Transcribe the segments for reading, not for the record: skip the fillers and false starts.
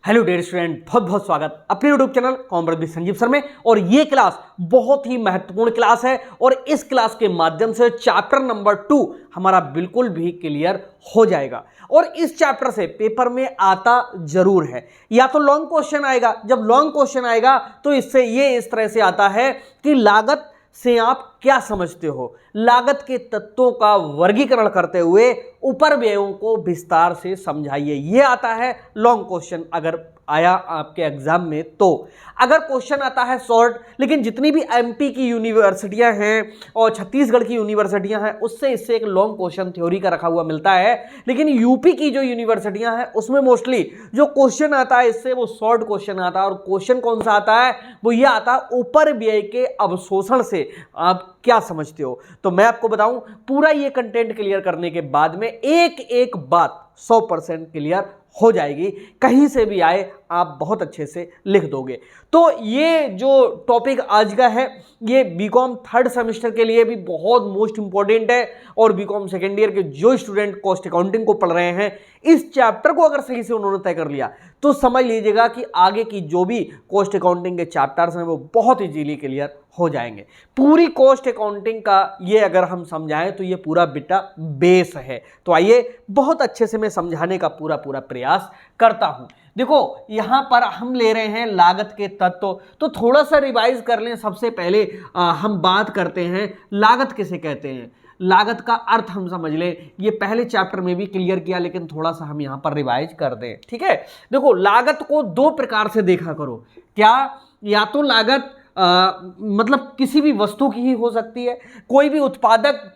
Hello dear student, बहुत बहुत स्वागत अपने YouTube channel commerce with Sanjeev sir में। और ये क्लास बहुत ही महत्वपूर्ण क्लास है और इस क्लास के माध्यम से चैप्टर नंबर 2 हमारा बिल्कुल भी क्लियर हो जाएगा। और इस चैप्टर से पेपर में आता जरूर है, या तो लॉन्ग क्वेश्चन आएगा। जब लॉन्ग क्वेश्चन आएगा तो इससे ये इस तरह से आता है कि लागत से आप क्या समझते हो, लागत के तत्वों का वर्गीकरण करते हुए ऊपर व्ययों को विस्तार से समझाइए। यह आता है लॉन्ग क्वेश्चन अगर आया आपके एग्जाम में। तो अगर क्वेश्चन आता है शॉर्ट, लेकिन जितनी भी एमपी की यूनिवर्सिटियां हैं और छत्तीसगढ़ की यूनिवर्सिटियां हैं उससे इससे एक लॉन्ग क्वेश्चन थ्योरी का रखा हुआ मिलता है। लेकिन यूपी की जो यूनिवर्सिटियां हैं उसमें मोस्टली जो क्वेश्चन आता है इससे वो शॉर्ट क्वेश्चन आता है। और क्वेश्चन कौन सा आता है? वो ये आता है ऊपर व्यय के अवशोषण से आप क्या समझते हो। तो मैं आपको बताऊं, पूरा ये कंटेंट क्लियर करने के बाद में एक एक बात 100% क्लियर हो जाएगी। कहीं से भी आए आप बहुत अच्छे से लिख दोगे। तो ये जो टॉपिक आज का है ये बीकॉम थर्ड सेमेस्टर के लिए भी बहुत मोस्ट इंपॉर्टेंट है। और बीकॉम सेकेंड ईयर के जो स्टूडेंट कॉस्ट अकाउंटिंग को पढ़ रहे हैं, इस चैप्टर को अगर सही से उन्होंने तय कर लिया तो समझ लीजिएगा कि आगे की जो भी कॉस्ट अकाउंटिंग के चैप्टर्स हैं वो बहुत इजीली क्लियर हो जाएंगे। पूरी कॉस्ट अकाउंटिंग का ये अगर हम समझाएं तो ये पूरा बेटा बेस है। तो आइए बहुत अच्छे से मैं समझाने का पूरा प्रयास करता हूं। देखो यहां पर हम ले रहे हैं लागत के तत्व, तो थोड़ा सा रिवाइज कर लें। सबसे पहले हम बात करते हैं लागत किसे कहते हैं। लागत का अर्थ हम समझ लें, ये पहले चैप्टर में भी क्लियर किया लेकिन थोड़ा सा हम यहां पर रिवाइज कर दें। ठीक है, देखो लागत को दो प्रकार से देखा करो। क्या? या तो लागत मतलब किसी भी वस्तु की ही हो सकती है। कोई भी उत्पादक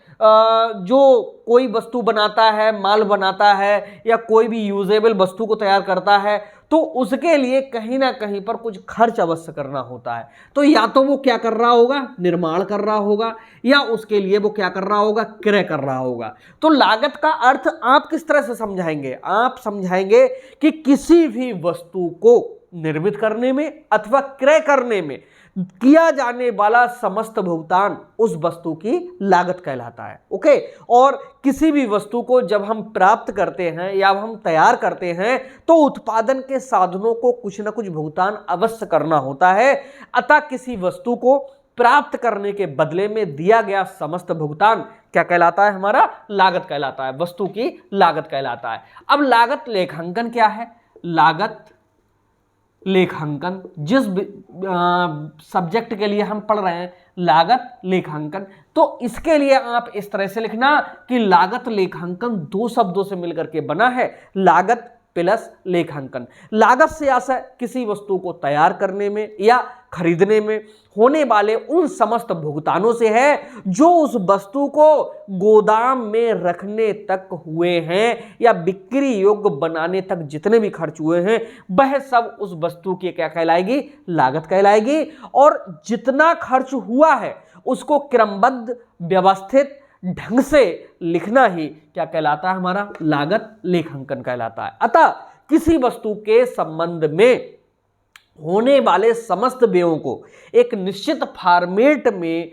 जो कोई वस्तु बनाता है, माल बनाता है या कोई भी यूजेबल वस्तु को तैयार करता है तो उसके लिए कहीं ना कहीं पर कुछ खर्च अवश्य करना होता है। तो या तो वो क्या कर रहा होगा, निर्माण कर रहा होगा, या उसके लिए वो क्या कर रहा होगा, क्रय कर रहा होगा। तो लागत का अर्थ आप किस तरह से समझाएंगे? आप समझाएंगे कि किसी भी वस्तु को निर्मित करने में अथवा क्रय करने में किया जाने वाला समस्त भुगतान उस वस्तु की लागत कहलाता है। ओके, और किसी भी वस्तु को जब हम प्राप्त करते हैं या हम तैयार करते हैं तो उत्पादन के साधनों को कुछ ना कुछ भुगतान अवश्य करना होता है। अतः किसी वस्तु को प्राप्त करने के बदले में दिया गया समस्त भुगतान क्या कहलाता है? हमारा लागत कहलाता है, वस्तु की लागत कहलाता है। अब लागत लेखांकन क्या है? लागत लेखांकन जिस सब्जेक्ट के लिए हम पढ़ रहे हैं, लागत लेखांकन, तो इसके लिए आप इस तरह से लिखना कि लागत लेखांकन दो शब्दों से मिलकर के बना है, लागत प्लस लेखांकन। लागत से आशय किसी वस्तु को तैयार करने में या खरीदने में होने वाले उन समस्त भुगतानों से है जो उस वस्तु को गोदाम में रखने तक हुए हैं या बिक्री योग्य बनाने तक जितने भी खर्च हुए हैं वह सब उस वस्तु की क्या कहलाएगी? लागत कहलाएगी। और जितना खर्च हुआ है उसको क्रमबद्ध व्यवस्थित ढंग से लिखना ही क्या कहलाता है? हमारा लागत लेखांकन कहलाता है। अतः किसी वस्तु के संबंध में होने वाले समस्त व्ययों को एक निश्चित फॉर्मेट में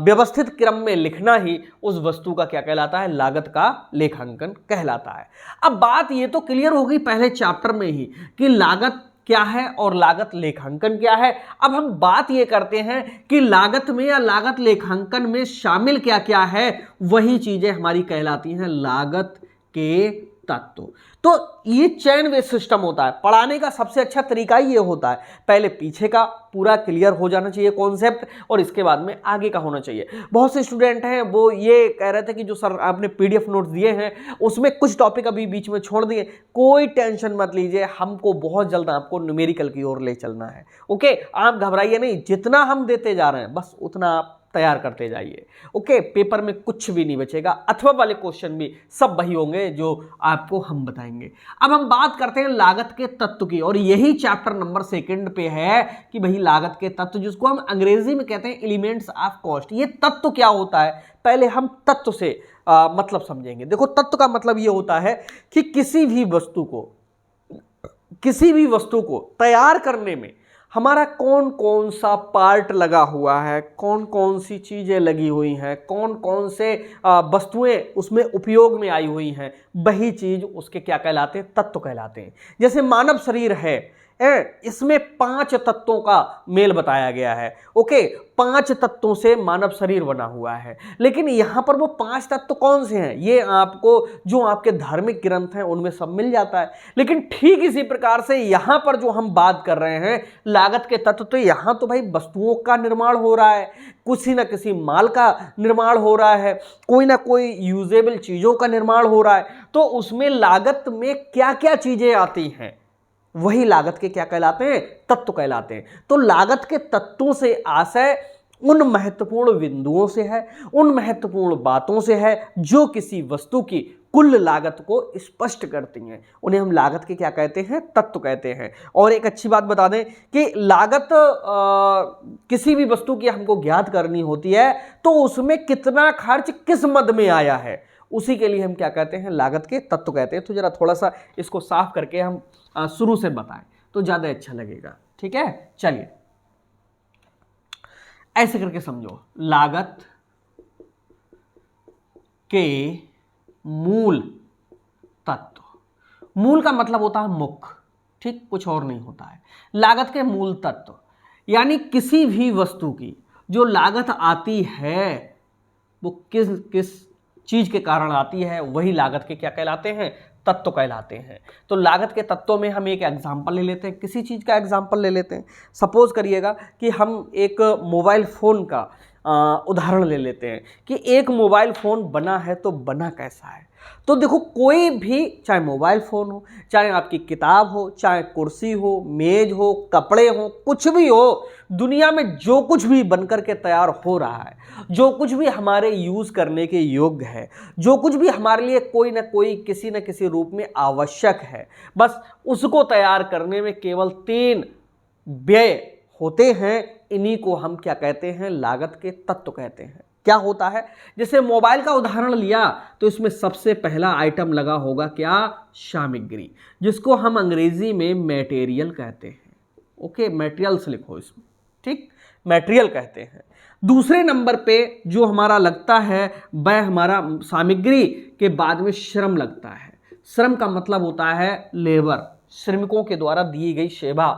व्यवस्थित क्रम में लिखना ही उस वस्तु का क्या कहलाता है? लागत का लेखांकन कहलाता है। अब बात ये तो क्लियर हो गई पहले चैप्टर में ही कि लागत क्या है और लागत लेखांकन क्या है। अब हम बात ये करते हैं कि लागत में या लागत लेखांकन में शामिल क्या क्या है, वही चीजें हमारी कहलाती हैं लागत के तत्व। तो ये चेन बेस्ड सिस्टम होता है। पढ़ाने का सबसे अच्छा तरीका ये होता है, पहले पीछे का पूरा क्लियर हो जाना चाहिए कॉन्सेप्ट और इसके बाद में आगे का होना चाहिए। बहुत से स्टूडेंट हैं वो ये कह रहे थे कि जो सर आपने पीडीएफ नोट्स दिए हैं उसमें कुछ टॉपिक अभी बीच में छोड़ दिए। कोई टेंशन मत लीजिए, हमको बहुत जल्द आपको न्यूमेरिकल की ओर ले चलना है। ओके, आप घबराइए नहीं, जितना हम देते जा रहे हैं बस उतना आप तैयार करते जाइए। ओके, पेपर में कुछ भी नहीं बचेगा, अथवा वाले क्वेश्चन भी सब वही होंगे जो आपको हम बताएंगे। अब हम बात करते हैं लागत के तत्व की, और यही चैप्टर नंबर 2 पे है कि भाई लागत के तत्व, जिसको हम अंग्रेजी में कहते हैं एलिमेंट्स ऑफ कॉस्ट। ये तत्व क्या होता है? पहले हम तत्व से मतलब समझेंगे। देखो, तत्व का मतलब ये होता है कि किसी भी वस्तु को तैयार करने में हमारा कौन कौन सा पार्ट लगा हुआ है, कौन कौन सी चीज़ें लगी हुई हैं, कौन कौन से वस्तुएं उसमें उपयोग में आई हुई हैं, वही चीज़ उसके क्या कहलाते हैं, तत्व कहलाते हैं। जैसे मानव शरीर है, इसमें 5 तत्वों का मेल बताया गया है। ओके, 5 तत्वों से मानव शरीर बना हुआ है, लेकिन यहां पर वो 5 तत्व कौन से हैं ये आपको जो आपके धार्मिक ग्रंथ हैं उनमें सब मिल जाता है। लेकिन ठीक इसी प्रकार से यहां पर जो हम बात कर रहे हैं लागत के तत्व, तो यहां तो भाई वस्तुओं का निर्माण हो रहा है, किसी न किसी माल का निर्माण हो रहा है, कोई ना कोई यूजेबल चीजों का निर्माण हो रहा है। तो उसमें लागत में क्या क्या चीजें आती हैं वही लागत के क्या कहलाते हैं, तत्व कहलाते हैं। तो लागत के तत्वों से आशय उन महत्वपूर्ण बिंदुओं से है, उन महत्वपूर्ण बातों से है जो किसी वस्तु की कुल लागत को स्पष्ट करती हैं। उन्हें हम लागत के क्या कहते हैं, तत्व कहते हैं। और एक अच्छी बात बता दें कि लागत किसी भी वस्तु की हमको ज्ञात करनी होती है तो उसमें कितना खर्च किस मद में आया है उसी के लिए हम क्या कहते हैं, लागत के तत्व कहते हैं। तो जरा थोड़ा सा इसको साफ करके हम शुरू से बताएं तो ज्यादा अच्छा लगेगा। ठीक है, चलिए ऐसे करके समझो, लागत के मूल तत्व, मूल का मतलब होता है मुख्य, ठीक, कुछ और नहीं होता है। लागत के मूल तत्व यानी किसी भी वस्तु की जो लागत आती है वो किस किस चीज के कारण आती है वही लागत के क्या कहलाते हैं, तत्व कहलाते हैं। तो लागत के तत्वों में हम एक एग्जांपल ले लेते हैं, किसी चीज का एग्जांपल ले लेते हैं। सपोज करिएगा कि हम एक मोबाइल फोन का उदाहरण ले लेते हैं कि एक मोबाइल फोन बना है तो बना कैसा है। तो देखो, कोई भी, चाहे मोबाइल फोन हो, चाहे आपकी किताब हो, चाहे कुर्सी हो, मेज हो, कपड़े हो, कुछ भी हो, दुनिया में जो कुछ भी बनकर के तैयार हो रहा है, जो कुछ भी हमारे यूज करने के योग्य है, जो कुछ भी हमारे लिए कोई ना कोई किसी न किसी रूप में आवश्यक है, बस उसको तैयार करने में केवल 3 व्यय होते हैं। इन्हीं को हम क्या कहते हैं, लागत के तत्व कहते हैं। क्या होता है, जैसे मोबाइल का उदाहरण लिया तो इसमें सबसे पहला आइटम लगा होगा क्या, सामग्री, जिसको हम अंग्रेजी में मटेरियल कहते हैं। ओके, मटेरियल्स लिखो इसमें, ठीक, मटेरियल कहते हैं। दूसरे नंबर पे जो हमारा लगता है वह हमारा सामग्री के बाद में श्रम लगता है। श्रम का मतलब होता है लेबर, श्रमिकों के द्वारा दी गई सेवा।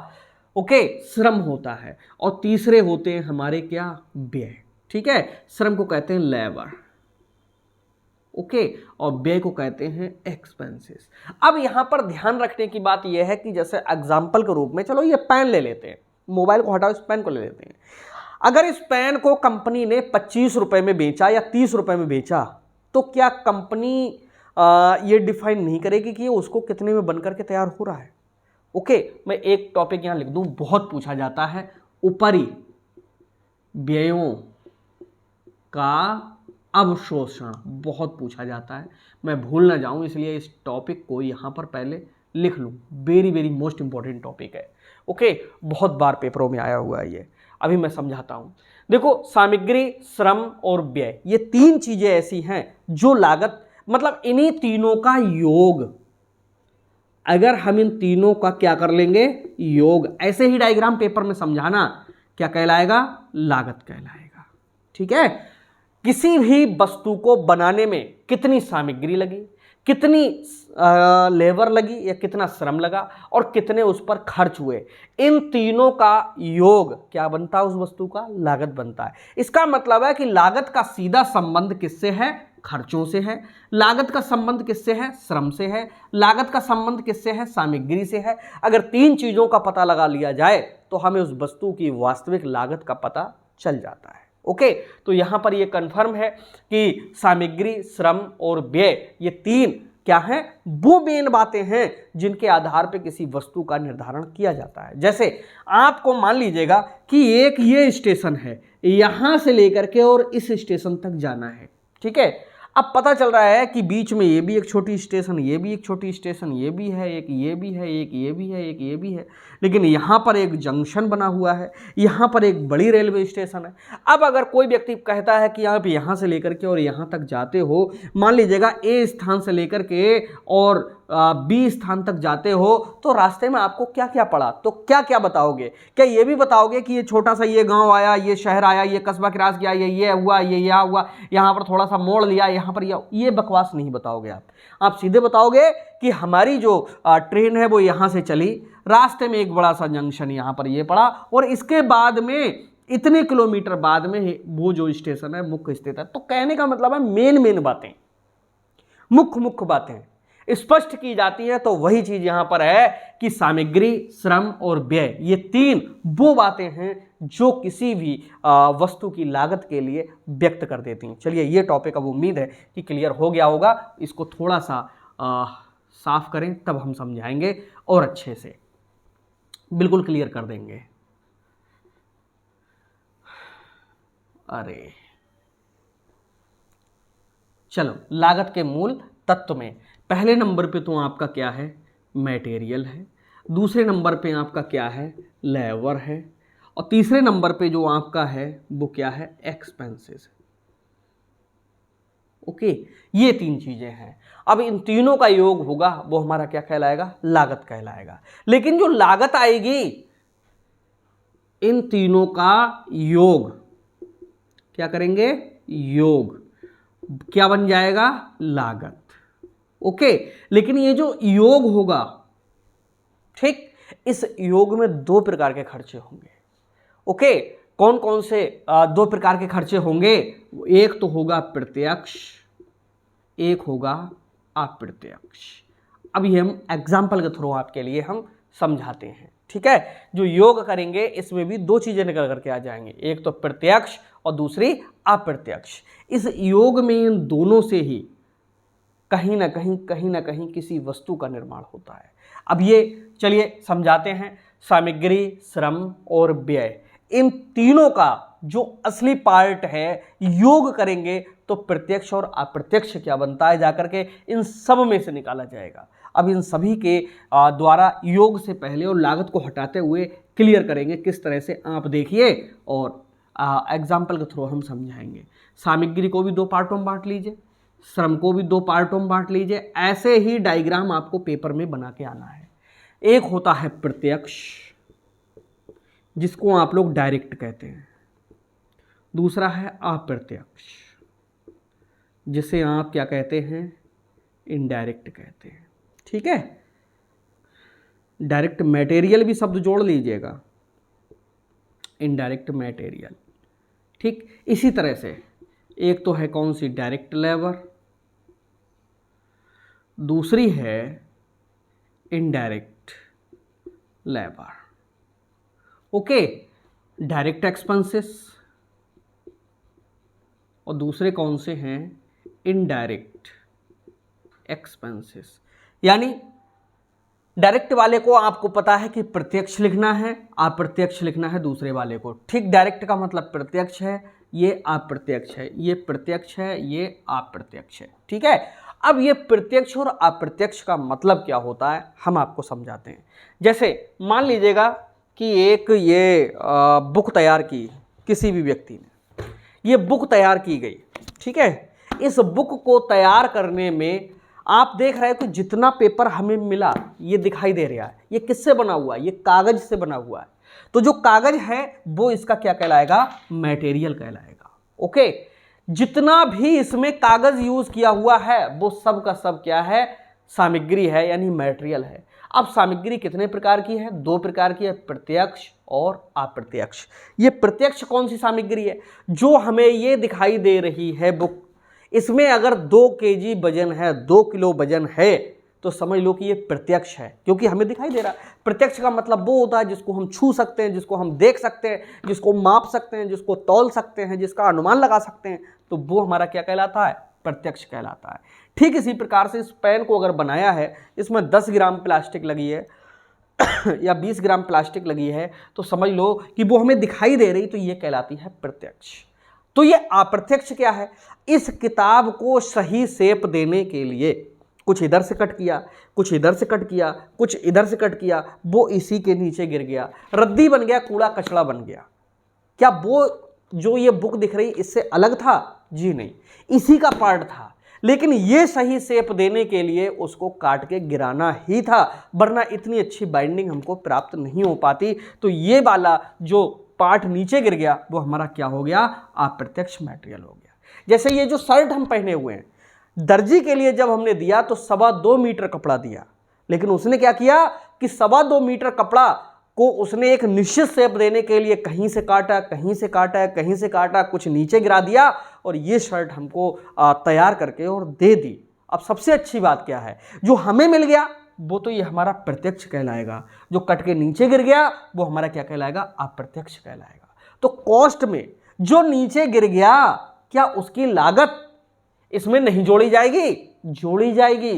ओके, श्रम होता है। और तीसरे होते हैं हमारे क्या, व्यय। ठीक है, श्रम को कहते हैं लेबर, ओके, और व्यय को कहते हैं एक्सपेंसेस। अब यहां पर ध्यान रखने की बात यह है कि जैसे एग्जांपल के रूप में, चलो ये पेन ले लेते हैं, मोबाइल को हटाओ, इस पेन को ले लेते हैं। अगर इस पेन को कंपनी ने 25 रुपए में बेचा या 30 रुपए में बेचा तो क्या कंपनी ये डिफाइन नहीं करेगी कि उसको कितने में बनकर के तैयार हो रहा है। ओके, मैं एक टॉपिक यहां लिख दूं, बहुत पूछा जाता है, ऊपरी व्ययों का अवशोषण, बहुत पूछा जाता है, मैं भूल ना जाऊं इसलिए इस टॉपिक को यहां पर पहले लिख लूं। Very very most important topic है। ओके, बहुत बार पेपरों में आया हुआ है ये, अभी मैं समझाता हूं। देखो, सामग्री, श्रम और व्यय, ये 3 चीजें ऐसी हैं जो लागत, मतलब इन्हीं तीनों का योग, अगर हम इन तीनों का क्या कर लेंगे, योग, ऐसे ही डायग्राम पेपर में समझाना, क्या कहलाएगा, लागत कहलाएगा। ठीक है, किसी भी वस्तु को बनाने में कितनी सामग्री लगी, कितनी लेबर लगी या कितना श्रम लगा और कितने उस पर खर्च हुए, इन तीनों का योग क्या बनता है, उस वस्तु का लागत बनता है। इसका मतलब है कि लागत का सीधा संबंध किससे है, खर्चों से है। लागत का संबंध किससे है, श्रम से है। लागत का संबंध किससे है, सामग्री से है। अगर 3 चीजों का पता लगा लिया जाए तो हमें उस वस्तु की वास्तविक लागत का पता चल जाता है। ओके, तो यहां पर यह कंफर्म है कि सामग्री, श्रम और व्यय, ये 3 क्या हैं, वो मेन बातें हैं जिनके आधार पर किसी वस्तु का निर्धारण किया जाता है। जैसे आपको मान लीजिएगा कि एक ये स्टेशन है, यहां से लेकर के और इस स्टेशन तक जाना है। ठीक है, अब पता चल रहा है कि बीच में ये भी एक छोटी स्टेशन, ये भी एक छोटी स्टेशन, ये भी है, एक ये भी है, एक ये भी है, एक ये भी है, लेकिन यहाँ पर एक जंक्शन बना हुआ है, यहाँ पर एक बड़ी रेलवे स्टेशन है। अब अगर कोई व्यक्ति कहता है कि आप यहाँ से लेकर के और यहाँ तक जाते हो, मान लीजिएगा ए स्थान से लेकर के और बी स्थान तक जाते हो तो रास्ते में आपको क्या क्या पड़ा, तो क्या क्या बताओगे? क्या ये भी बताओगे कि ये छोटा सा ये गांव आया, ये शहर आया, ये कस्बा क्रॉस किया, ये हुआ, ये यहाँ हुआ, यहाँ पर थोड़ा सा मोड़ लिया, यहाँ पर ये बकवास नहीं बताओगे आप सीधे बताओगे कि हमारी जो ट्रेन है वो यहाँ से चली, रास्ते में एक बड़ा सा जंक्शन यहाँ पर ये पड़ा, और इसके बाद में इतने किलोमीटर बाद में वो जो स्टेशन है मुख्य स्थित है। तो कहने का मतलब है मेन बातें, मुख्य बातें स्पष्ट की जाती है। तो वही चीज यहां पर है कि सामग्री, श्रम और व्यय, ये तीन वो बातें हैं जो किसी भी वस्तु की लागत के लिए व्यक्त कर देती हैं। चलिए ये टॉपिक अब उम्मीद है कि क्लियर हो गया होगा, इसको थोड़ा सा साफ करें तब हम समझाएंगे और अच्छे से बिल्कुल क्लियर कर देंगे। अरे चलो, लागत के मूल तत्व में पहले नंबर पे तो आपका क्या है, मटेरियल है, दूसरे नंबर पे आपका क्या है, लेबर है, और तीसरे नंबर पे जो आपका है वो क्या है, एक्सपेंसेस। ओके, ये तीन चीजें हैं। अब इन तीनों का योग होगा वो हमारा क्या कहलाएगा, लागत कहलाएगा। लेकिन जो लागत आएगी, इन तीनों का योग क्या करेंगे, योग क्या बन जाएगा, लागत। ओके, लेकिन ये जो योग होगा, ठीक, इस योग में दो प्रकार के खर्चे होंगे। ओके, कौन कौन से दो प्रकार के खर्चे होंगे, एक तो होगा प्रत्यक्ष, एक होगा अप्रत्यक्ष। अब ये हम एग्जाम्पल के थ्रू आपके लिए हम समझाते हैं, ठीक है। जो योग करेंगे इसमें भी दो चीजें निकल करके आ जाएंगे, एक तो प्रत्यक्ष और दूसरी अप्रत्यक्ष। इस योग में इन दोनों से ही कहीं ना कहीं किसी वस्तु का निर्माण होता है। अब ये चलिए समझाते हैं, सामग्री, श्रम और व्यय, इन तीनों का जो असली पार्ट है, योग करेंगे तो प्रत्यक्ष और अप्रत्यक्ष क्या बनता है, जाकर के इन सब में से निकाला जाएगा। अब इन सभी के द्वारा योग से पहले और लागत को हटाते हुए क्लियर करेंगे किस तरह से, आप देखिए और एग्जाम्पल के थ्रू हम समझाएंगे। सामग्री को भी दो पार्टों में बांट लीजिए, श्रम को भी दो पार्टों में बांट लीजिए। ऐसे ही डायग्राम आपको पेपर में बना के आना है। एक होता है प्रत्यक्ष, जिसको आप लोग डायरेक्ट कहते हैं, दूसरा है अप्रत्यक्ष, जिसे आप क्या कहते हैं, इनडायरेक्ट कहते हैं, ठीक है। डायरेक्ट मटेरियल भी शब्द जोड़ लीजिएगा, इनडायरेक्ट मटेरियल, ठीक। इसी तरह से एक तो है कौन सी, डायरेक्ट लेबर, दूसरी है indirect labour. Okay, direct expenses और दूसरे कौन से हैं, इनडायरेक्ट एक्सपेंसेस। यानी डायरेक्ट वाले को आपको पता है कि प्रत्यक्ष लिखना है, अप्रत्यक्ष लिखना है दूसरे वाले को, ठीक। डायरेक्ट का मतलब प्रत्यक्ष है, ये अप्रत्यक्ष है, ये प्रत्यक्ष है, ये अप्रत्यक्ष है, ठीक है। अब ये प्रत्यक्ष और अप्रत्यक्ष का मतलब क्या होता है हम आपको समझाते हैं। जैसे मान लीजिएगा कि एक ये बुक तैयार की किसी भी व्यक्ति ने, ये बुक तैयार की गई, ठीक है। इस बुक को तैयार करने में आप देख रहे हैं कि जितना पेपर हमें मिला ये दिखाई दे रहा है, ये किससे बना हुआ है, ये कागज से बना हुआ है। तो जो कागज है वो इसका क्या कहलाएगा, मटेरियल कहलाएगा। ओके, जितना भी इसमें कागज यूज किया हुआ है वो सब का सब क्या है, सामग्री है, यानी मटेरियल है। अब सामग्री कितने प्रकार की है, दो प्रकार की है, प्रत्यक्ष और अप्रत्यक्ष। ये प्रत्यक्ष कौन सी सामग्री है, जो हमें ये दिखाई दे रही है बुक, इसमें अगर 2 केजी वजन है, 2 किलो वजन है, तो समझ लो कि ये प्रत्यक्ष है, क्योंकि हमें दिखाई दे रहा है। प्रत्यक्ष का मतलब वो होता है जिसको हम छू सकते हैं, जिसको हम देख सकते हैं, जिसको माप सकते हैं, जिसको तौल सकते हैं, जिसका अनुमान लगा सकते हैं, तो वो हमारा क्या कहलाता है, प्रत्यक्ष कहलाता है। ठीक इसी प्रकार से इस पेन को अगर बनाया है, इसमें 10 ग्राम प्लास्टिक लगी है या 20 ग्राम प्लास्टिक लगी है, तो समझ लो कि वो हमें दिखाई दे रही, तो ये कहलाती है प्रत्यक्ष। तो ये अप्रत्यक्ष क्या है, इस किताब को सही शेप देने के लिए कुछ इधर से कट किया, कुछ इधर से कट किया, कुछ इधर से कट किया, वो इसी के नीचे गिर गया, रद्दी बन गया, कूड़ा कचड़ा बन गया। क्या वो जो ये बुक दिख रही इससे अलग था? जी नहीं, इसी का पार्ट था। लेकिन ये सही शेप देने के लिए उसको काट के गिराना ही था, वरना इतनी अच्छी बाइंडिंग हमको प्राप्त नहीं हो पाती। तो ये वाला जो पार्ट नीचे गिर गया वो हमारा क्या हो गया, अप्रत्यक्ष मटेरियल हो गया। जैसे ये जो शर्ट हम पहने हुए हैं, दर्जी के लिए जब हमने दिया तो 2.25 मीटर कपड़ा दिया, लेकिन उसने क्या किया कि 2.25 मीटर कपड़ा को उसने एक निश्चित शेप देने के लिए कहीं से काटा, कहीं से काटा, कहीं से काटा, कुछ नीचे गिरा दिया और ये शर्ट हमको तैयार करके और दे दी। अब सबसे अच्छी बात क्या है, जो हमें मिल गया वो तो ये हमारा प्रत्यक्ष कहलाएगा, जो कट के नीचे गिर गया वो हमारा क्या कहलाएगा, अप्रत्यक्ष कहलाएगा। तो कॉस्ट में जो नीचे गिर गया, क्या उसकी लागत इसमें नहीं जोड़ी जाएगी? जोड़ी जाएगी,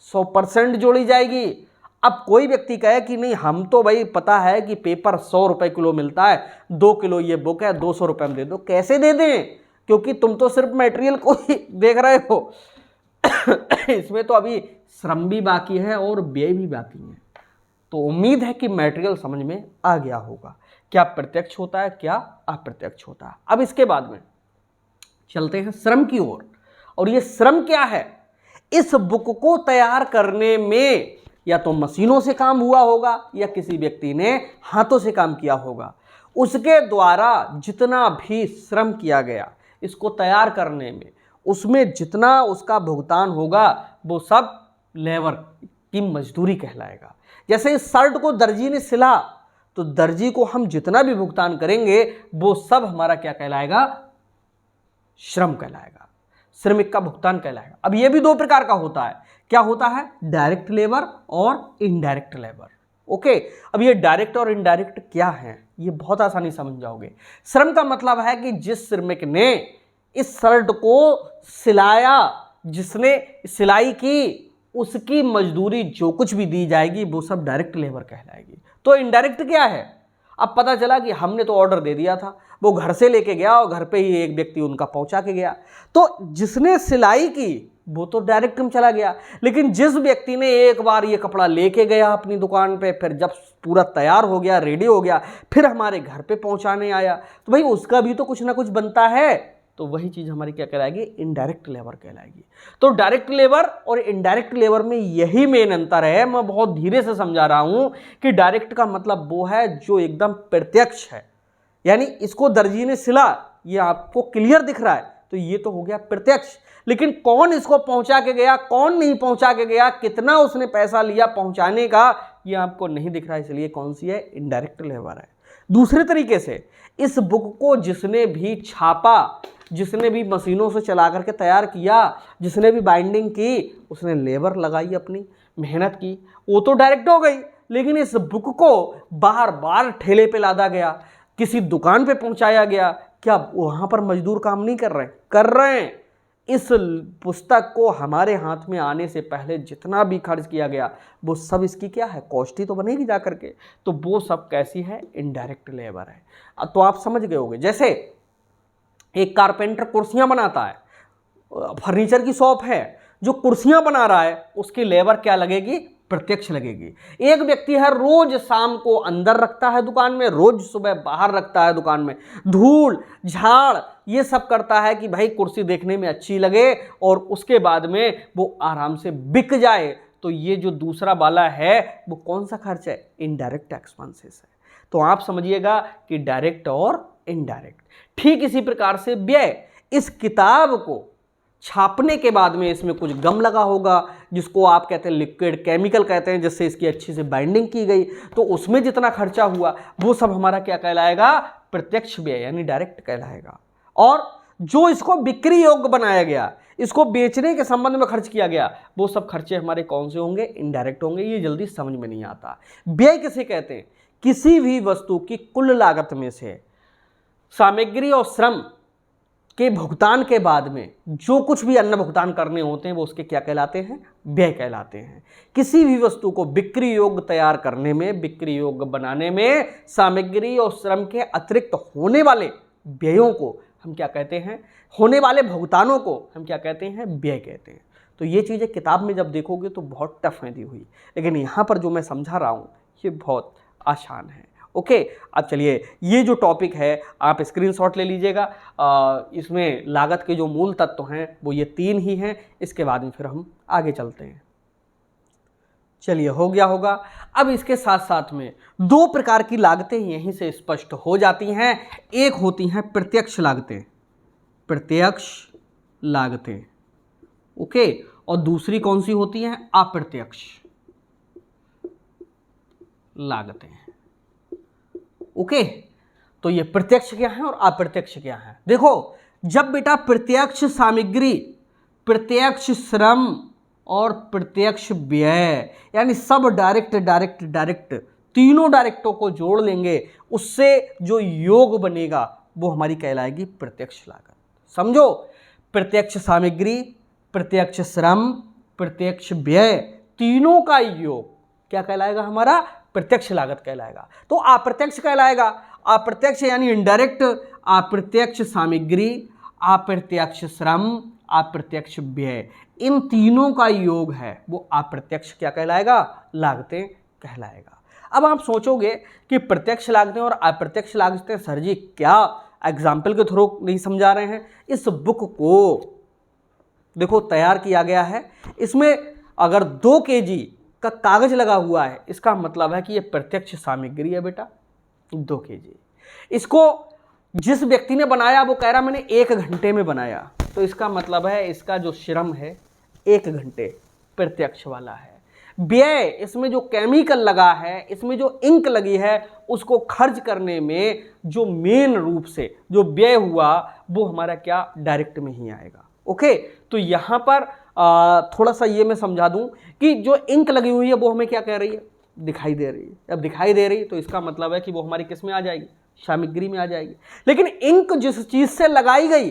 100% जोड़ी जाएगी। अब कोई व्यक्ति कहे कि नहीं, हम तो भाई पता है कि पेपर 100 रुपए किलो मिलता है, 2 किलो ये बुक है, 200 रुपए में दे दो। कैसे दे दें, क्योंकि तुम तो सिर्फ मटेरियल को ही देख रहे हो इसमें तो अभी श्रम भी बाकी है और व्यय भी बाकी है। तो उम्मीद है कि मटेरियल समझ में आ गया होगा, क्या प्रत्यक्ष होता है, क्या अप्रत्यक्ष होता है। अब इसके बाद में चलते हैं श्रम की ओर। और ये श्रम क्या है, इस बुक को तैयार करने में या तो मशीनों से काम हुआ होगा या किसी व्यक्ति ने हाथों से काम किया होगा। उसके द्वारा जितना भी श्रम किया गया इसको तैयार करने में, उसमें जितना उसका भुगतान होगा वो सब लेबर की मजदूरी कहलाएगा। जैसे इस शर्ट को दर्जी ने सिला तो दर्जी को हम जितना भी भुगतान करेंगे वो सब हमारा क्या कहलाएगा, श्रम कहलाएगा, श्रमिक का भुगतान कहलाएगा। अब ये भी 2 प्रकार का होता है, क्या होता है, डायरेक्ट लेबर और इनडायरेक्ट लेबर। ओके, अब ये डायरेक्ट और इनडायरेक्ट क्या है, ये बहुत आसानी समझ जाओगे। श्रम का मतलब है कि जिस श्रमिक ने इस शर्ट को सिलाया, जिसने सिलाई की, उसकी मजदूरी जो कुछ भी दी जाएगी वो सब डायरेक्ट लेबर कहलाएगी। तो इनडायरेक्ट क्या है, अब पता चला कि हमने तो ऑर्डर दे दिया था, वो घर से लेके गया और घर पे ही एक व्यक्ति उनका पहुंचा के गया, तो जिसने सिलाई की वो तो डायरेक्ट में चला गया। लेकिन जिस व्यक्ति ने एक बार ये कपड़ा लेके गया अपनी दुकान पे, फिर जब पूरा तैयार हो गया, रेडी हो गया, फिर हमारे घर पे पहुंचाने आया, तो भाई उसका भी तो कुछ ना कुछ बनता है। तो वही चीज़ हमारी क्या कहलाएगी, इनडायरेक्ट लेबर कहलाएगी। तो डायरेक्ट लेबर और इनडायरेक्ट लेबर में यही मेन अंतर है। मैं बहुत धीरे से समझा रहा हूं कि डायरेक्ट का मतलब वो है जो एकदम प्रत्यक्ष है, यानी इसको दर्जी ने सिला, ये आपको क्लियर दिख रहा है, तो ये तो हो गया प्रत्यक्ष। लेकिन कौन इसको पहुंचा के गया, कौन नहीं पहुंचा के गया, कितना उसने पैसा लिया पहुंचाने का, ये आपको नहीं दिख रहा है, इसलिए कौन सी है, इनडायरेक्ट लेबर है। दूसरे तरीके से इस बुक को जिसने भी छापा, जिसने भी मशीनों से चला करके तैयार किया, जिसने भी बाइंडिंग की, उसने लेबर लगाई, अपनी मेहनत की, वो तो डायरेक्ट हो गई। लेकिन इस बुक को बार बार ठेले पे लादा गया, किसी दुकान पे पहुंचाया गया, क्या वहां पर मजदूर काम नहीं कर रहे? कर रहे हैं। इस पुस्तक को हमारे हाथ में आने से पहले जितना भी खर्च किया गया वो सब इसकी क्या है, कॉस्ट ही तो बनेगी जा करके। तो वो सब कैसी है, इनडायरेक्ट लेबर है। तो आप समझ गए होंगे। जैसे एक कारपेंटर कुर्सियां बनाता है, फर्नीचर की शॉप है, जो कुर्सियां बना रहा है उसकी लेबर क्या लगेगी, प्रत्यक्ष लगेगी। एक व्यक्ति है रोज शाम को अंदर रखता है दुकान में, रोज सुबह बाहर रखता है दुकान में, धूल झाड़ ये सब करता है कि भाई कुर्सी देखने में अच्छी लगे और उसके बाद में वो आराम से बिक जाए। तो ये जो दूसरा वाला है वो कौन सा खर्च है, इनडायरेक्ट एक्सपेंसेस है। तो आप समझिएगा कि डायरेक्ट और इनडायरेक्ट। ठीक इसी प्रकार से व्यय, इस किताब को छापने के बाद में इसमें कुछ गम लगा होगा जिसको आप कहते हैं लिक्विड केमिकल कहते हैं, जिससे इसकी अच्छी से बाइंडिंग की गई, तो उसमें जितना खर्चा हुआ वो सब हमारा क्या कहलाएगा, प्रत्यक्ष व्यय यानी डायरेक्ट कहलाएगा। और जो इसको बिक्री योग्य बनाया गया, इसको बेचने के संबंध में खर्च किया गया, वो सब खर्चे हमारे कौन से होंगे, इनडायरेक्ट होंगे। ये जल्दी समझ में नहीं आता। व्यय किसे कहते हैं, किसी भी वस्तु की कुल लागत में से सामग्री और श्रम के भुगतान के बाद में जो कुछ भी अन्य भुगतान करने होते हैं वो उसके क्या कहलाते हैं, व्यय कहलाते हैं। किसी भी वस्तु को बिक्री योग्य तैयार करने में, बिक्री योग्य बनाने में सामग्री और श्रम के अतिरिक्त होने वाले व्ययों को हम क्या कहते हैं, होने वाले भुगतानों को हम क्या कहते हैं, व्यय कहते हैं। तो ये चीज़ें किताब में जब देखोगे तो बहुत टफ है दी हुई, लेकिन यहाँ पर जो मैं समझा रहा हूँ ये बहुत आसान है ओके, अब चलिए ये जो टॉपिक है आप स्क्रीनशॉट ले लीजिएगा। इसमें लागत के जो मूल तत्व हैं वो ये 3 ही हैं। इसके बाद में फिर हम आगे चलते हैं। चलिए हो गया होगा। अब इसके साथ साथ में 2 प्रकार की लागतें यहीं से स्पष्ट हो जाती हैं। एक होती हैं प्रत्यक्ष लागतें, प्रत्यक्ष लागतें, ओके, और दूसरी कौन सी होती हैं? अप्रत्यक्ष लागतें, ओके। तो ये प्रत्यक्ष क्या है और अप्रत्यक्ष क्या है? देखो, जब बेटा प्रत्यक्ष सामग्री, प्रत्यक्ष श्रम और प्रत्यक्ष व्यय, यानी सब डायरेक्ट डायरेक्ट डायरेक्ट, तीनों डायरेक्टों को जोड़ लेंगे, उससे जो योग बनेगा वो हमारी कहलाएगी प्रत्यक्ष लागत। समझो, प्रत्यक्ष सामग्री, प्रत्यक्ष श्रम, प्रत्यक्ष व्यय, तीनों का योग क्या कहलाएगा? हमारा प्रत्यक्ष लागत कहलाएगा। तो अप्रत्यक्ष कहलाएगा। अप्रत्यक्ष यानी इनडायरेक्ट, अप्रत्यक्ष सामग्री, अप्रत्यक्ष श्रम, अप्रत्यक्ष व्यय, इन तीनों का योग है वो अप्रत्यक्ष क्या कहलाएगा? लागतें कहलाएगा। अब आप सोचोगे कि प्रत्यक्ष लागतें और अप्रत्यक्ष लागतें सर जी क्या एग्जाम्पल के थ्रू नहीं समझा रहे हैं? इस बुक को देखो तैयार किया गया है, इसमें अगर 2 kg का कागज लगा हुआ है, इसका मतलब है कि ये प्रत्यक्ष सामग्री है बेटा, 2 kg। इसको जिस व्यक्ति ने बनाया वो कह रहा मैंने 1 घंटे में बनाया, तो इसका मतलब है इसका जो श्रम है 1 घंटे प्रत्यक्ष वाला है। व्यय, इसमें जो केमिकल लगा है, इसमें जो इंक लगी है, उसको खर्च करने में जो मेन रूप से जो व्यय हुआ वो हमारा क्या? डायरेक्ट में ही आएगा। ओके, तो यहाँ पर थोड़ा सा ये मैं समझा दूं कि जो इंक लगी हुई है वो हमें क्या कह रही है? दिखाई दे रही है। अब दिखाई दे रही तो इसका मतलब है कि वो हमारी किस में आ जाएगी? सामग्री में आ जाएगी। लेकिन इंक जिस चीज से लगाई गई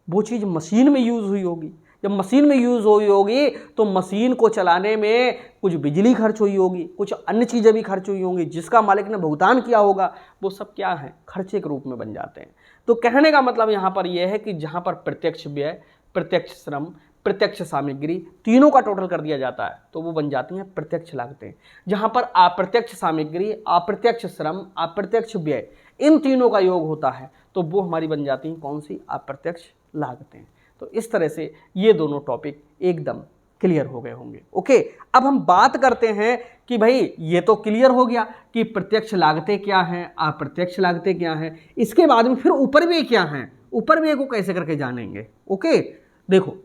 वो चीज मशीन में यूज हुई होगी। जब मशीन में यूज हुई होगी तो मशीन को चलाने में कुछ बिजली खर्च हुई होगी, कुछ अन्य चीजें भी खर्च हुई होंगी, जिसका मालिक ने भुगतान किया होगा, वो सब क्या है? खर्चे के रूप में बन जाते हैं। तो कहने का मतलब यहाँ पर यह है कि जहाँ पर प्रत्यक्ष व्यय, प्रत्यक्ष श्रम, प्रत्यक्ष सामग्री, तीनों का टोटल कर दिया जाता है तो वो बन जाती हैं प्रत्यक्ष लागतें। जहाँ पर अप्रत्यक्ष सामग्री, अप्रत्यक्ष श्रम, अप्रत्यक्ष व्यय, इन तीनों का योग होता है तो वो हमारी बन जाती हैं कौन सी? अप्रत्यक्ष लागतें। तो इस तरह से ये दोनों टॉपिक एकदम क्लियर हो गए होंगे। ओके, अब हम बात करते हैं कि भाई ये तो क्लियर हो गया कि प्रत्यक्ष लागतें क्या हैं, अप्रत्यक्ष लागतें क्या हैं। इसके बाद में फिर ऊपर व्यय क्या हैं, ऊपर व्यय को कैसे करके जानेंगे? ओके, देखो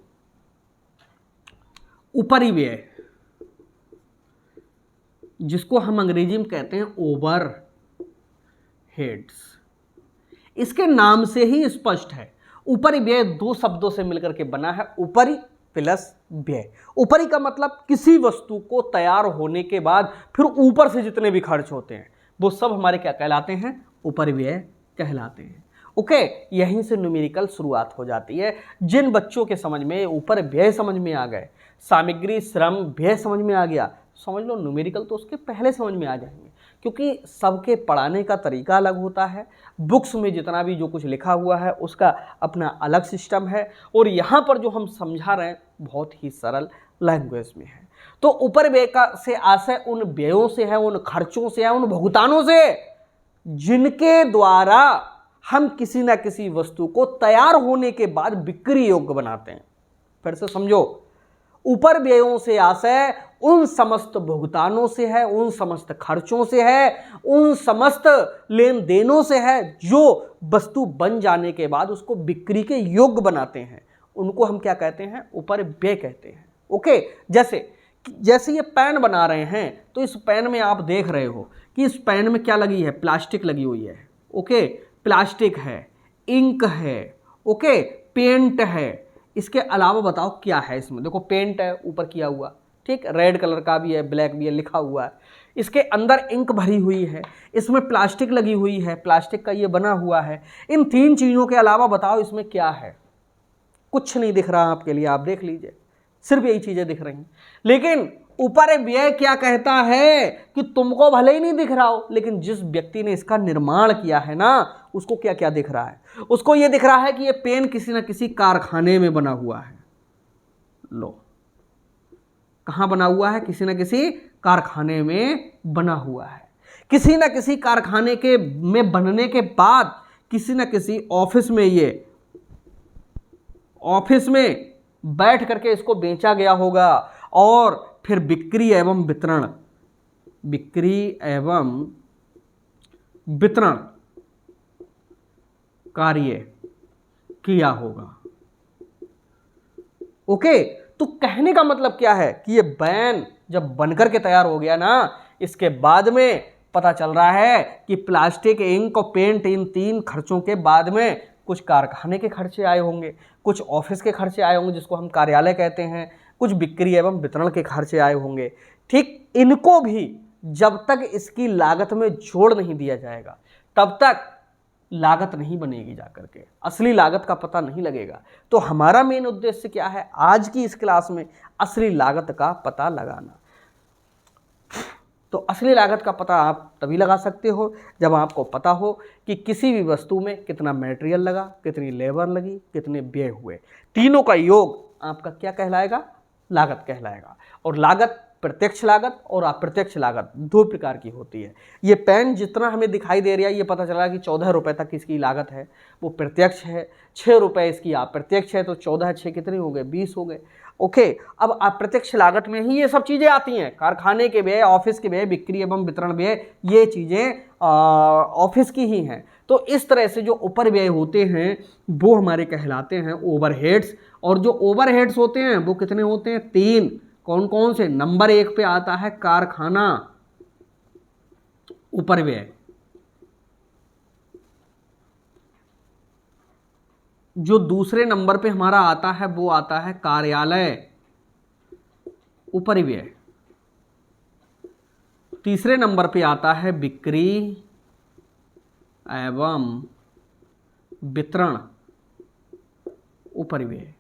ऊपरी व्यय, जिसको हम अंग्रेजी में कहते हैं ओवर हेड्स, इसके नाम से ही स्पष्ट है। ऊपरी व्यय 2 शब्दों से मिलकर के बना है, ऊपरी प्लस व्यय। ऊपरी का मतलब किसी वस्तु को तैयार होने के बाद फिर ऊपर से जितने भी खर्च होते हैं वो सब हमारे क्या कहलाते हैं? ऊपरी व्यय कहलाते हैं। ओके, यहीं से न्यूमेरिकल शुरुआत हो जाती है। जिन बच्चों के समझ में ऊपर व्यय समझ में आ गए, सामग्री, श्रम, व्यय समझ में आ गया, समझ लो न्यूमेरिकल तो उसके पहले समझ में आ जाएंगे, क्योंकि सबके पढ़ाने का तरीका अलग होता है। बुक्स में जितना भी जो कुछ लिखा हुआ है उसका अपना अलग सिस्टम है, और यहाँ पर जो हम समझा रहे हैं बहुत ही सरल लैंग्वेज में है। तो ऊपर व्यय का से आशय उन व्ययों से है, उन खर्चों से है, उन भुगतानों से जिनके द्वारा हम किसी ना किसी वस्तु को तैयार होने के बाद बिक्री योग्य बनाते हैं। फिर से समझो, ऊपर व्ययों से आशय उन समस्त भुगतानों से है, उन समस्त खर्चों से है, उन समस्त लेन देनों से है जो वस्तु बन जाने के बाद उसको बिक्री के योग्य बनाते हैं। उनको हम क्या कहते हैं? ऊपर व्यय कहते हैं। ओके, जैसे ये पेन बना रहे हैं तो इस पेन में आप देख रहे हो कि इस पेन में क्या लगी है? प्लास्टिक लगी हुई है। ओके, प्लास्टिक है, इंक है, ओके, पेंट है। इसके अलावा बताओ क्या है इसमें? देखो पेंट है ऊपर किया हुआ, ठीक, रेड कलर का भी है, ब्लैक भी है, लिखा हुआ है। इसके अंदर इंक भरी हुई है, इसमें प्लास्टिक लगी हुई है, प्लास्टिक का ये बना हुआ है। इन 3 चीज़ों के अलावा बताओ इसमें क्या है? कुछ नहीं दिख रहा आपके लिए, आप देख लीजिए, सिर्फ यही चीज़ें दिख रही हैं। लेकिन ऊपर व्यय क्या कहता है कि तुमको भले ही नहीं दिख रहा हो, लेकिन जिस व्यक्ति ने इसका निर्माण किया है ना, उसको क्या क्या दिख रहा है? उसको ये दिख रहा है कि ये पेन किसी न किसी कारखाने में बना हुआ है। लो, कहाँ बना हुआ है? किसी न किसी कारखाने में बना हुआ है। किसी ना किसी कारखाने के में बनने के बाद किसी ना किसी ऑफिस में, ये ऑफिस में बैठ करके इसको बेचा गया होगा और फिर बिक्री एवं वितरण, बिक्री एवं वितरण कार्य किया होगा। ओके, तो कहने का मतलब क्या है कि ये बैन जब बनकर के तैयार हो गया ना, इसके बाद में पता चल रहा है कि प्लास्टिक, इंक और पेंट, इन 3 खर्चों के बाद में कुछ कारखाने के खर्चे आए होंगे, कुछ ऑफिस के खर्चे आए होंगे जिसको हम कार्यालय कहते हैं, कुछ बिक्री एवं वितरण के खर्चे आए होंगे। ठीक, इनको भी जब तक इसकी लागत में जोड़ नहीं दिया जाएगा तब तक लागत नहीं बनेगी, जाकर के असली लागत का पता नहीं लगेगा। तो हमारा मेन उद्देश्य क्या है आज की इस क्लास में? असली लागत का पता लगाना। तो असली लागत का पता आप तभी लगा सकते हो जब आपको पता हो कि किसी भी वस्तु में कितना मटेरियल लगा, कितनी लेबर लगी, कितने व्यय हुए। तीनों का योग आपका क्या कहलाएगा? लागत कहलाएगा। और लागत, प्रत्यक्ष लागत और अप्रत्यक्ष लागत 2 प्रकार की होती है। ये पेन जितना हमें दिखाई दे रहा है, ये पता चला कि 14 रुपये तक इसकी लागत है, वो प्रत्यक्ष है। 6 रुपये इसकी अप्रत्यक्ष है, तो 14 6 कितने हो गए? 20 हो गए। ओके, अब अप्रत्यक्ष लागत में ही ये सब चीज़ें आती हैं, कारखाने के व्यय, ऑफिस के व्यय, बिक्री एवं वितरण व्यय, ये चीज़ें ऑफिस की ही हैं। तो इस तरह से जो ऊपर व्यय होते हैं वो हमारे कहलाते हैं ओवरहेड्स। और जो ओवरहेड्स होते हैं वो कितने होते हैं? 3। कौन कौन से? नंबर 1 पे आता है कारखाना उपरिव्यय, जो दूसरे नंबर पे हमारा आता है वो आता है कार्यालय उपरिव्यय, तीसरे नंबर पे आता है बिक्री एवं वितरण उपरिव्यय।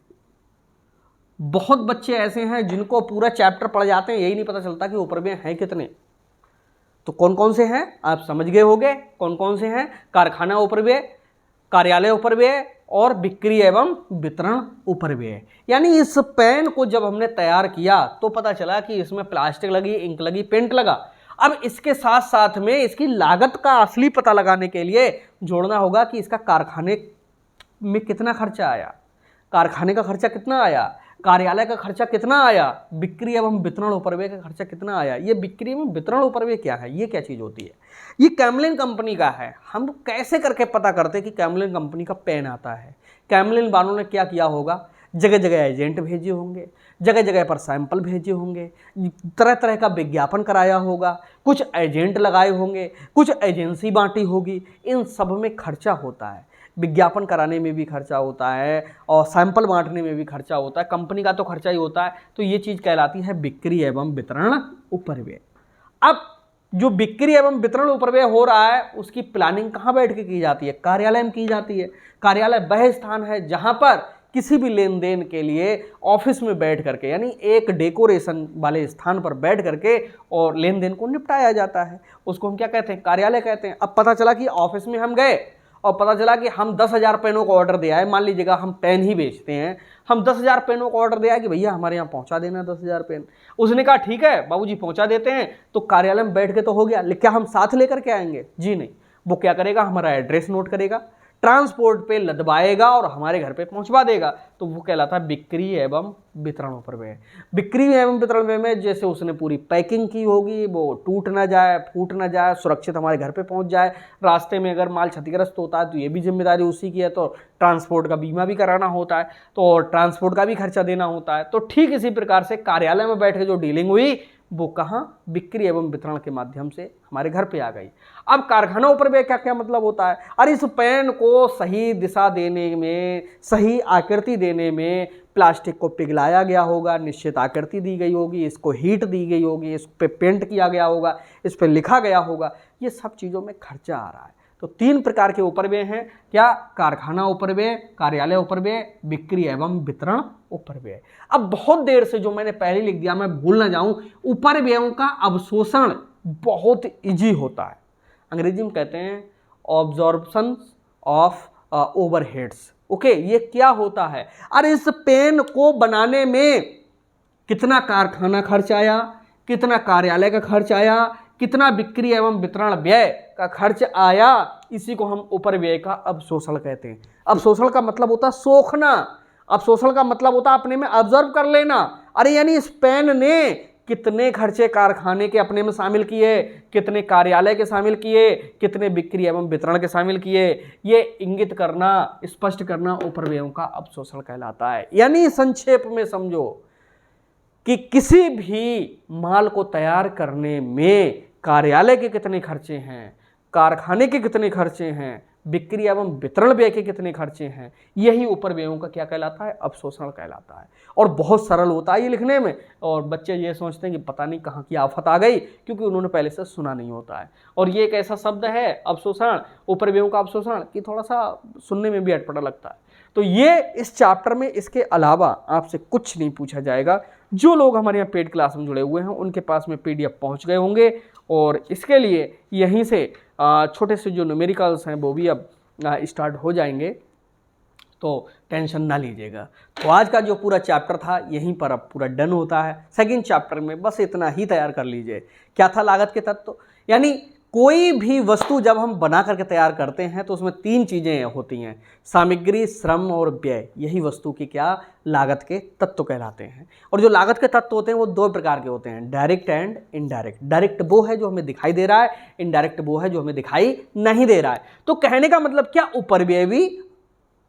बहुत बच्चे ऐसे हैं जिनको पूरा चैप्टर पढ़ जाते हैं, यही नहीं पता चलता कि उपरिव्यय हैं कितने। तो कौन कौन से हैं आप समझ गए होंगे। कौन कौन से हैं? कारखाना उपरिव्यय, कार्यालय उपरिव्यय और बिक्री एवं वितरण उपरिव्यय। यानी इस पेन को जब हमने तैयार किया तो पता चला कि इसमें प्लास्टिक लगी, इंक लगी, पेंट लगा। अब इसके साथ साथ में इसकी लागत का असली पता लगाने के लिए जोड़ना होगा कि इसका कारखाने में कितना खर्चा आया, कारखाने का खर्चा कितना आया, कार्यालय का खर्चा कितना आया, बिक्री एवं वितरण उपरिव्यय का खर्चा कितना आया। ये बिक्री एवं वितरण उपरिव्यय क्या है? ये क्या चीज़ होती है? ये कैमलिन कंपनी का है। हम कैसे करके पता करते हैं कि कैमलिन कंपनी का पेन आता है? कैमलिन वालों ने क्या किया होगा? जगह जगह एजेंट भेजे होंगे, जगह जगह पर सैंपल भेजे होंगे, तरह तरह का विज्ञापन कराया होगा, कुछ एजेंट लगाए होंगे, कुछ एजेंसी बांटी होगी। इन सब में खर्चा होता है। विज्ञापन कराने में भी खर्चा होता है और सैंपल बांटने में भी खर्चा होता है। कंपनी का तो खर्चा ही होता है। तो ये चीज़ कहलाती है बिक्री एवं वितरण उपरिव्यय। अब जो बिक्री एवं वितरण उपरिव्यय हो रहा है उसकी प्लानिंग कहाँ बैठ के की जाती है? कार्यालय में की जाती है। कार्यालय वह स्थान है जहाँ पर किसी भी लेन देन के लिए ऑफिस में बैठ करके, यानी एक डेकोरेशन वाले स्थान पर बैठ करके और लेन देन को निपटाया जाता है। उसको हम क्या कहते हैं? कार्यालय कहते हैं। अब पता चला कि ऑफिस में हम गए और पता चला कि हम 10,000 पेनों का ऑर्डर दिया है। मान लीजिएगा हम पेन ही बेचते हैं, हम 10,000 पेनों का ऑर्डर दिया है कि भैया हमारे यहाँ पहुँचा देना 10,000 पेन। उसने कहा ठीक है बाबूजी पहुँचा देते हैं। तो कार्यालय में बैठ के तो हो गया, लेकिन क्या हम साथ लेकर के आएंगे? जी नहीं। वो क्या करेगा? हमारा एड्रेस नोट करेगा, ट्रांसपोर्ट पे लदवाएगा और हमारे घर पे पहुंचवा देगा। तो वो कहलाता है बिक्री एवं वितरण उपरिव्यय। बिक्री एवं वितरण उपरिव्यय में जैसे उसने पूरी पैकिंग की होगी, वो टूट ना जाए, फूट ना जाए, सुरक्षित हमारे घर पे पहुंच जाए। रास्ते में अगर माल क्षतिग्रस्त होता है तो ये भी जिम्मेदारी उसी की है। तो ट्रांसपोर्ट का बीमा भी कराना होता है, तो ट्रांसपोर्ट का भी खर्चा देना होता है। तो ठीक इसी प्रकार से कार्यालय में बैठ के जो डीलिंग हुई वो कहाँ? बिक्री एवं वितरण के माध्यम से हमारे घर पे आ गई। अब कारखाना उपरिव्यय क्या क्या मतलब होता है? अरे इस पेन को सही दिशा देने में, सही आकृति देने में प्लास्टिक को पिघलाया गया होगा, निश्चित आकृति दी गई होगी, इसको हीट दी गई होगी, इस पे पेंट किया गया होगा, इस पे लिखा गया होगा। ये सब चीज़ों में खर्चा आ रहा है। तो 3 प्रकार के उपरिव्यय हैं। क्या? कारखाना उपरिव्यय, कार्यालय उपरिव्यय, बिक्री एवं वितरण उपरिव्यय। अब बहुत देर से जो मैंने पहले लिख दिया मैं भूल ना जाऊं, उपरिव्ययों का अवशोषण बहुत इजी होता है। अंग्रेजी में कहते हैं ऑब्जॉर्प्शन ऑफ ओवरहेड्स। ओके, ये क्या होता है? अरे इस पेन को बनाने में कितना कारखाना खर्च आया, कितना कार्यालय का खर्च आया, कितना बिक्री एवं वितरण व्यय का खर्च आया, इसी को हम उपरिव्यय का अवशोषण कहते हैं। अवशोषण का मतलब होता है सोखना, अवशोषण का मतलब होता है अपने में ऑब्जर्व कर लेना। अरे यानी इस पेन ने कितने खर्चे कारखाने के अपने में शामिल किए, कितने कार्यालय के शामिल किए, कितने बिक्री एवं वितरण के शामिल किए, ये इंगित करना, स्पष्ट करना उपरिव्ययों का अवशोषण कहलाता है। यानी संक्षेप में समझो कि किसी भी माल को तैयार करने में कार्यालय के कितने खर्चे हैं, कारखाने के कितने खर्चे हैं, बिक्री एवं वितरण व्यय के कितने खर्चे हैं, यही उपरिव्ययों का क्या कहलाता है, अवशोषण कहलाता है। और बहुत सरल होता है ये लिखने में, और बच्चे ये सोचते हैं कि पता नहीं कहाँ की आफत आ गई, क्योंकि उन्होंने पहले से सुना नहीं होता है। और ये एक ऐसा शब्द है अवशोषण, उपरिव्ययों का अवशोषण, कि थोड़ा सा सुनने में भी अटपटा लगता है। तो ये इस चैप्टर में इसके अलावा आपसे कुछ नहीं पूछा जाएगा। जो लोग हमारे यहाँ पेड क्लास में जुड़े हुए हैं उनके पास में PDF पहुँच गए होंगे, और इसके लिए यहीं से छोटे से जो न्यूमेरिकल्स हैं वो भी अब स्टार्ट हो जाएंगे, तो टेंशन ना लीजिएगा। तो आज का जो पूरा चैप्टर था यहीं पर अब पूरा डन होता है। सेकंड चैप्टर में बस इतना ही तैयार कर लीजिए। क्या था लागत के तत्व, यानी कोई भी वस्तु जब हम बना करके तैयार करते हैं तो उसमें 3 चीज़ें होती हैं, सामग्री, श्रम और व्यय। यही वस्तु की क्या लागत के तत्व कहलाते हैं। और जो लागत के तत्व होते हैं वो 2 प्रकार के होते हैं, डायरेक्ट एंड इनडायरेक्ट। डायरेक्ट वो है जो हमें दिखाई दे रहा है, इनडायरेक्ट वो है जो हमें दिखाई नहीं दे रहा है। तो कहने का मतलब क्या, उपरिव्यय भी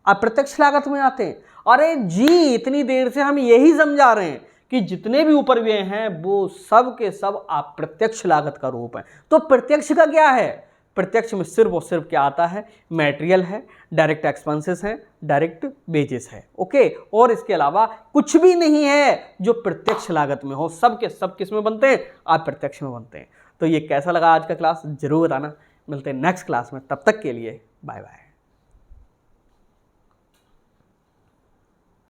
अप्रत्यक्ष लागत में आते हैं। अरे जी, इतनी देर से हम यही समझा रहे हैं कि जितने भी उपरिव्यय हैं वो सब के सब अप्रत्यक्ष लागत का रूप है। तो प्रत्यक्ष का क्या है, प्रत्यक्ष में सिर्फ और सिर्फ क्या आता है, मटेरियल है, डायरेक्ट एक्सपेंसेस हैं, डायरेक्ट वेजेस है, ओके। और इसके अलावा कुछ भी नहीं है जो प्रत्यक्ष लागत में हो। सब के सब किस में बनते हैं, अप्रत्यक्ष में बनते हैं। तो ये कैसा लगा आज का क्लास जरूर बताना। मिलते हैं नेक्स्ट क्लास में, तब तक के लिए बाय बाय।